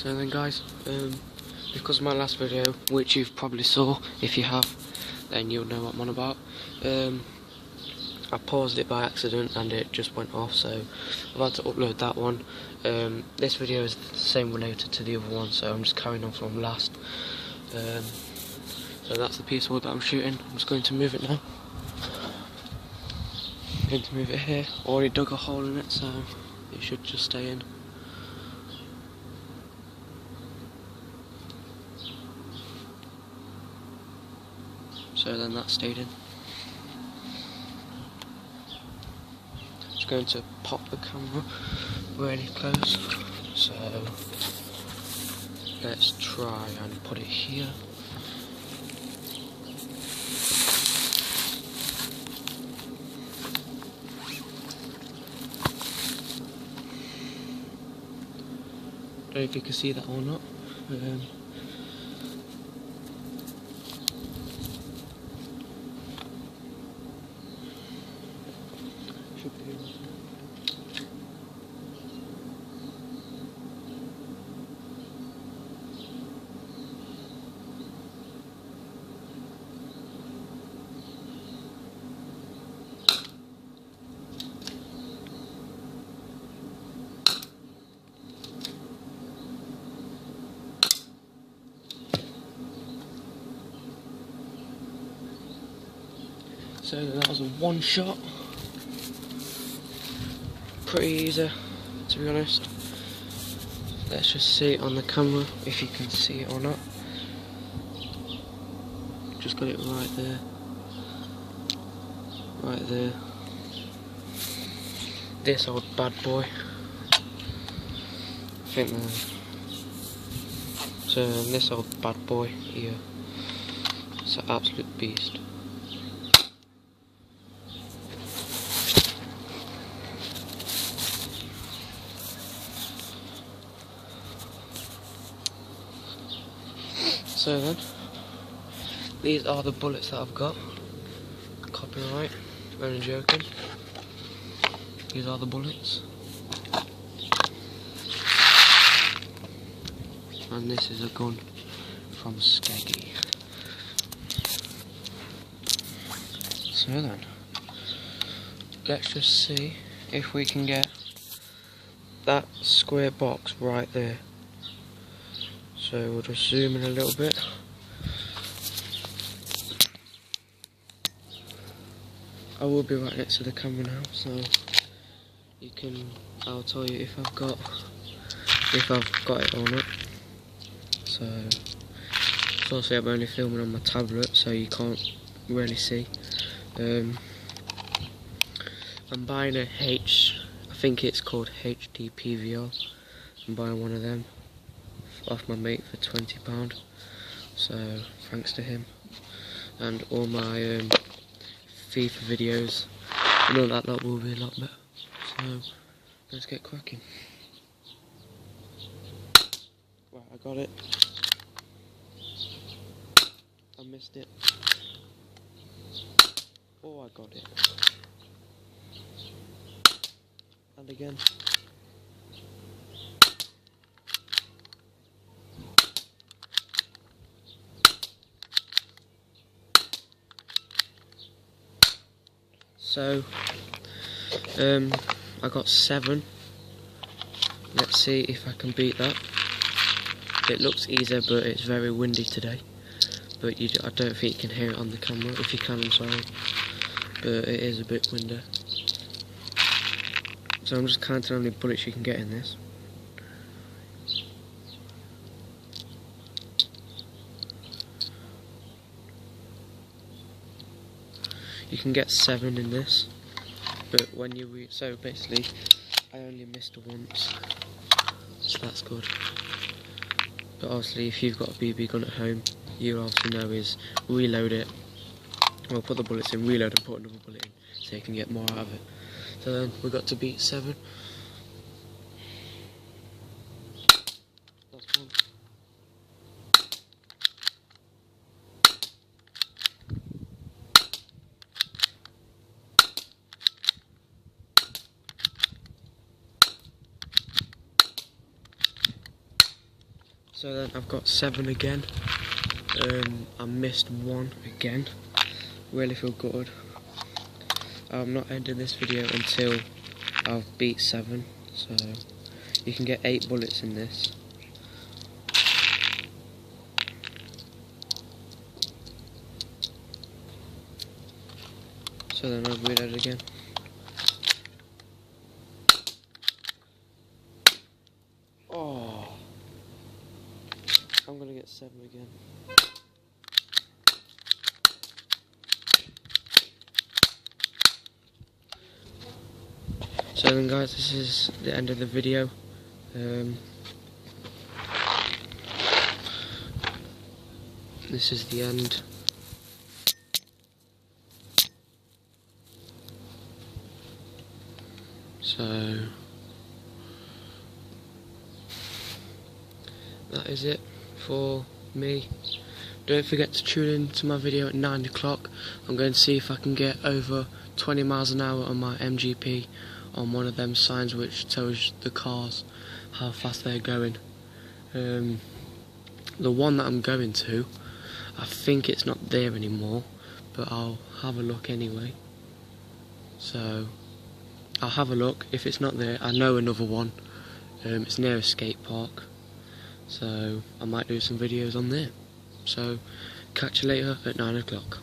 So then guys, because of my last video, which you've probably saw, if you have, then you'll know what I'm on about. I paused it by accident and it just went off, so I've had to upload that one. This video is the same related to the other one, so I'm just carrying on from last. So that's the piece of wood that I'm shooting. I'm just going to move it now. I'm going to move it here. Already dug a hole in it, so it should just stay in. So then that stayed in. Just going to pop the camera really close. So let's try and put it here. Don't know if you can see that or not. Should be able to. So that was a one shot. Pretty easy, to be honest. Let's just see it on the camera if you can see it or not. Just got it right there. Right there. This old bad boy. I think so this old bad boy here. It's an absolute beast. So then, these are the bullets that I've got. Copyright, only joking. These are the bullets. And this is a gun from Skeggy. So then, let's just see if we can get that square box right there. So we'll just zoom in a little bit. I will be right next to the camera now, so I'll tell you if I've got it or not. So obviously I'm only filming on my tablet, so you can't really see. I'm buying I think it's called HD PVR. I'm buying one of them off my mate for £20, so thanks to him. And all my FIFA videos and all that lot will be a lot better, so let's get cracking. Right, I got it. I missed it. Oh, I got it. And again. So, I got 7. Let's see if I can beat that. It looks easier, but it's very windy today. But I don't think you can hear it on the camera. If you can, I'm sorry. But it is a bit windy. So I'm just counting how many bullets you can get in this. You can get 7 in this, but when you so basically, I only missed once, so that's good. But obviously, if you've got a BB gun at home, you obviously know is reload it. Well, put the bullets in, reload, and put another bullet in, so you can get more out of it. So then we got to beat 7. That's one. So then I've got 7 again. I missed 1 again. Really feel good. I'm not ending this video until I've beat 7. So you can get 8 bullets in this. So then I'll reload again. Oh, I'm gonna get 7 again. So then guys, this is the end of the video. This is the end. So that is it for me. Don't forget to tune in to my video at 9 o'clock. I'm going to see if I can get over 20 miles an hour on my MGP on one of them signs which tells the cars how fast they're going. The one that I'm going to, I think it's not there anymore, but I'll have a look anyway. So I'll have a look. If it's not there, I know another one. It's near a skate park, so I might do some videos on there. So catch you later at 9 o'clock.